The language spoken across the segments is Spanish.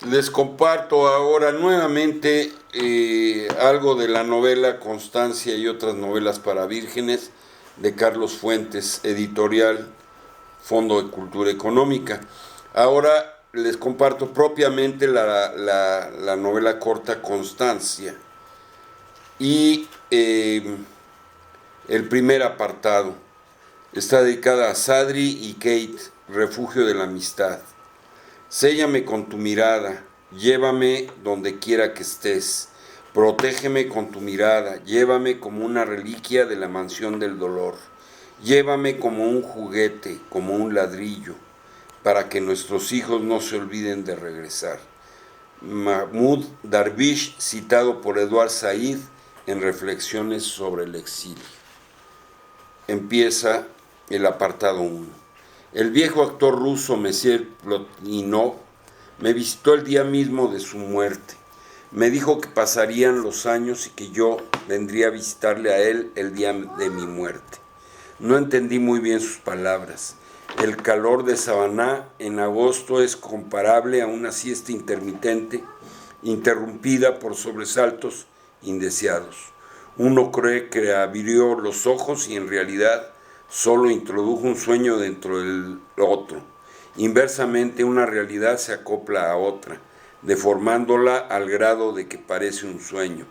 Les comparto ahora nuevamente algo de la novela Constancia y otras novelas para vírgenes de Carlos Fuentes, editorial Fondo de Cultura Económica. Ahora les comparto propiamente la novela corta Constancia y el primer apartado. Está dedicada a Sadri y Kate, refugio de la amistad. Séllame con tu mirada, llévame donde quiera que estés. Protégeme con tu mirada, llévame como una reliquia de la mansión del dolor. Llévame como un juguete, como un ladrillo, para que nuestros hijos no se olviden de regresar. Mahmoud Darwish, citado por Eduard Said en Reflexiones sobre el exilio. Empieza el apartado 1. El viejo actor ruso Monsieur Plotninov me visitó el día mismo de su muerte. Me dijo que pasarían los años y que yo vendría a visitarle a él el día de mi muerte. No entendí muy bien sus palabras. El calor de Savannah en agosto es comparable a una siesta intermitente, interrumpida por sobresaltos indeseados. Uno cree que abrió los ojos y en realidad solo introdujo un sueño dentro del otro. Inversamente, una realidad se acopla a otra, deformándola al grado de que parece un sueño.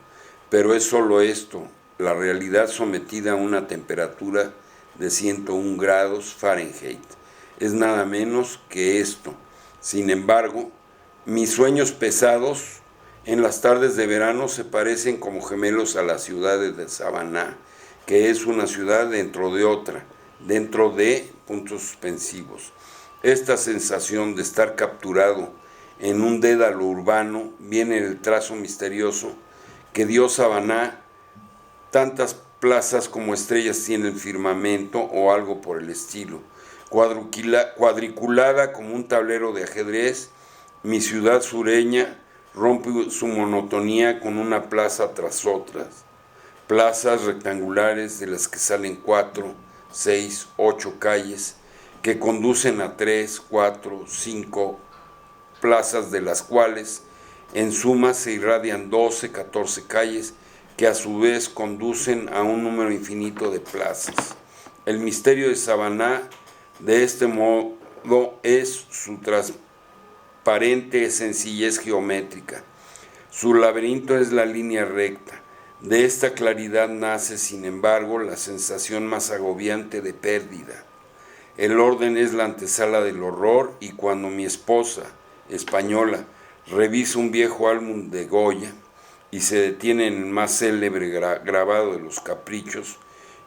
Pero es solo esto, la realidad sometida a una temperatura de 101 grados Fahrenheit. Es nada menos que esto. Sin embargo, mis sueños pesados en las tardes de verano se parecen como gemelos a las ciudades de Savannah, que es una ciudad dentro de otra, dentro de puntos suspensivos. Esta sensación de estar capturado en un dédalo urbano viene del trazo misterioso que dio Savannah. Tantas plazas como estrellas tiene el firmamento o algo por el estilo. Cuadriculada como un tablero de ajedrez, mi ciudad sureña rompe su monotonía con una plaza tras otras. Plazas rectangulares de las que salen 4, 6, 8 calles que conducen a 3, 4, 5 plazas, de las cuales en suma se irradian 12, 14 calles que a su vez conducen a un número infinito de plazas. El misterio de Savannah, de este modo, es su transparente sencillez geométrica. Su laberinto es la línea recta. De esta claridad nace, sin embargo, la sensación más agobiante de pérdida. El orden es la antesala del horror, y cuando mi esposa, española, revisa un viejo álbum de Goya y se detiene en el más célebre grabado de los caprichos,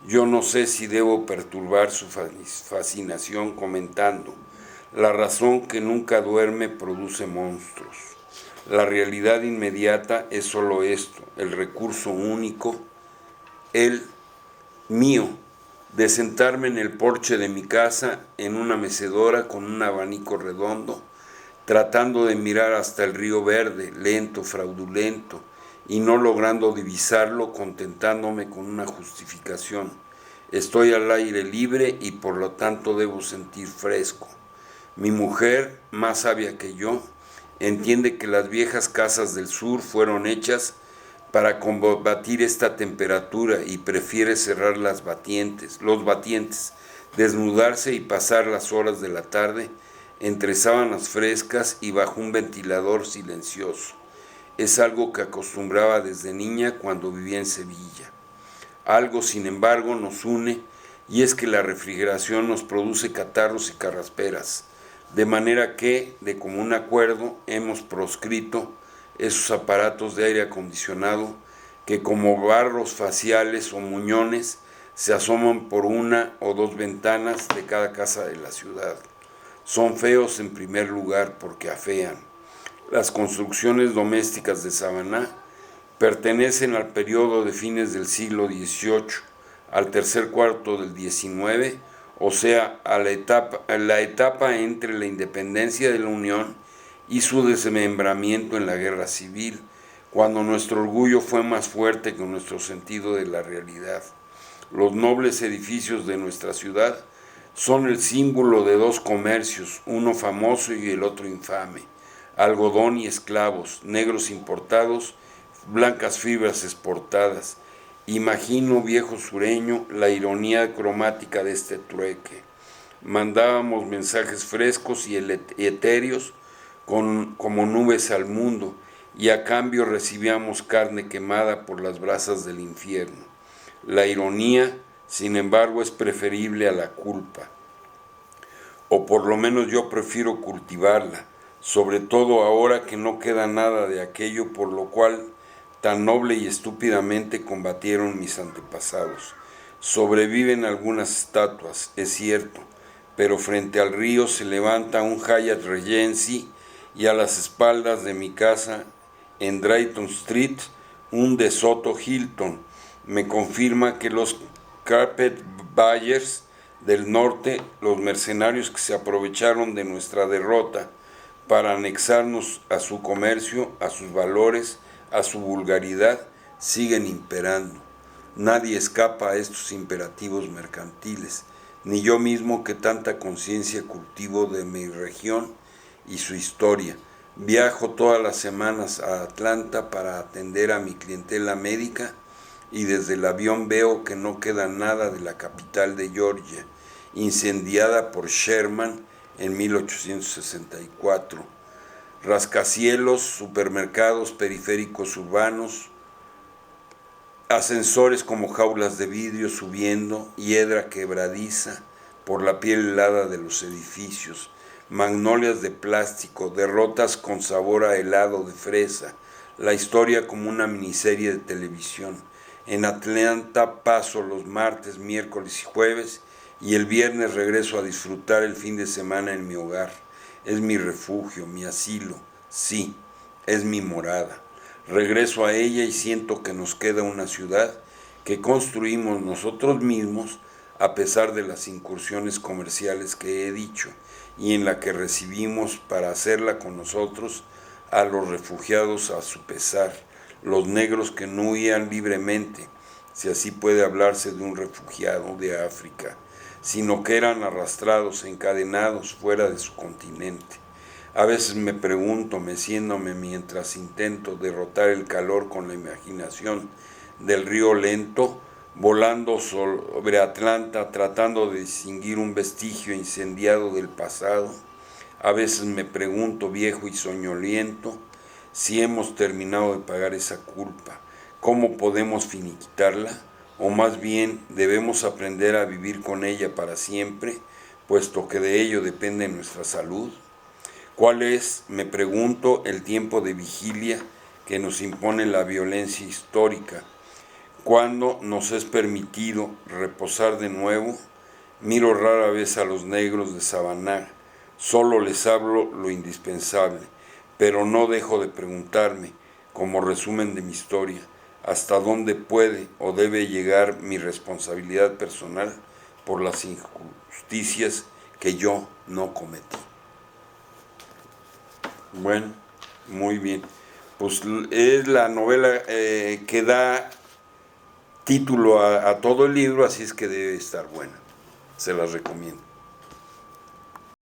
yo no sé si debo perturbar su fascinación comentando: la razón que nunca duerme produce monstruos. La realidad inmediata es solo esto, el recurso único, el mío, de sentarme en el porche de mi casa en una mecedora con un abanico redondo, tratando de mirar hasta el río verde, lento, fraudulento, y no logrando divisarlo, contentándome con una justificación. Estoy al aire libre y por lo tanto debo sentir fresco. Mi mujer, más sabia que yo, entiende que las viejas casas del sur fueron hechas para combatir esta temperatura y prefiere cerrar los batientes, desnudarse y pasar las horas de la tarde entre sábanas frescas y bajo un ventilador silencioso. Es algo que acostumbraba desde niña cuando vivía en Sevilla. Algo, sin embargo, nos une, y es que la refrigeración nos produce catarros y carrasperas, de manera que, de común acuerdo, hemos proscrito esos aparatos de aire acondicionado que, como barros faciales o muñones, se asoman por una o dos ventanas de cada casa de la ciudad. Son feos en primer lugar porque afean. Las construcciones domésticas de Savannah pertenecen al periodo de fines del siglo XVIII, al tercer cuarto del XIX, o sea, a la etapa entre la independencia de la Unión y su desmembramiento en la Guerra Civil, cuando nuestro orgullo fue más fuerte que nuestro sentido de la realidad. Los nobles edificios de nuestra ciudad son el símbolo de dos comercios, uno famoso y el otro infame. algodón y esclavos, negros importados, blancas fibras exportadas. Imagino, viejo sureño, la ironía cromática de este trueque. Mandábamos mensajes frescos y etéreos como nubes al mundo, y a cambio recibíamos carne quemada por las brasas del infierno. La ironía, sin embargo, es preferible a la culpa, o por lo menos yo prefiero cultivarla, sobre todo ahora que no queda nada de aquello por lo cual tan noble y estúpidamente combatieron mis antepasados. Sobreviven algunas estatuas, es cierto, pero frente al río se levanta un Hyatt Regency y a las espaldas de mi casa en Drayton Street un De Soto Hilton. Me confirma que los carpetbaggers del norte, los mercenarios que se aprovecharon de nuestra derrota para anexarnos a su comercio, a sus valores, a su vulgaridad, siguen imperando. Nadie escapa a estos imperativos mercantiles, ni yo mismo que tanta conciencia cultivo de mi región y su historia. Viajo todas las semanas a Atlanta para atender a mi clientela médica y desde el avión veo que no queda nada de la capital de Georgia, incendiada por Sherman en 1864. Rascacielos, supermercados, periféricos urbanos, ascensores como jaulas de vidrio subiendo, hiedra quebradiza por la piel helada de los edificios, magnolias de plástico, derrotas con sabor a helado de fresa, la historia como una miniserie de televisión. En Atlanta paso los martes, miércoles y jueves, y el viernes regreso a disfrutar el fin de semana en mi hogar. Es mi refugio, mi asilo, sí, es mi morada. Regreso a ella y siento que nos queda una ciudad que construimos nosotros mismos a pesar de las incursiones comerciales que he dicho, y en la que recibimos para hacerla con nosotros a los refugiados a su pesar, los negros que no huían libremente, si así puede hablarse de un refugiado de África, sino que eran arrastrados, encadenados fuera de su continente. A veces me pregunto, meciéndome mientras intento derrotar el calor con la imaginación del río lento, volando sobre Atlanta, tratando de distinguir un vestigio incendiado del pasado. A veces me pregunto, viejo y soñoliento, si hemos terminado de pagar esa culpa, ¿cómo podemos finiquitarla? O más bien debemos aprender a vivir con ella para siempre, puesto que de ello depende nuestra salud. ¿Cuál es, me pregunto, el tiempo de vigilia que nos impone la violencia histórica? ¿Cuándo nos es permitido reposar de nuevo? Miro rara vez a los negros de Savannah, solo les hablo lo indispensable, pero no dejo de preguntarme, como resumen de mi historia, hasta dónde puede o debe llegar mi responsabilidad personal por las injusticias que yo no cometí. Bueno, muy bien. Pues es la novela que da título a todo el libro, así es que debe estar buena. Se las recomiendo.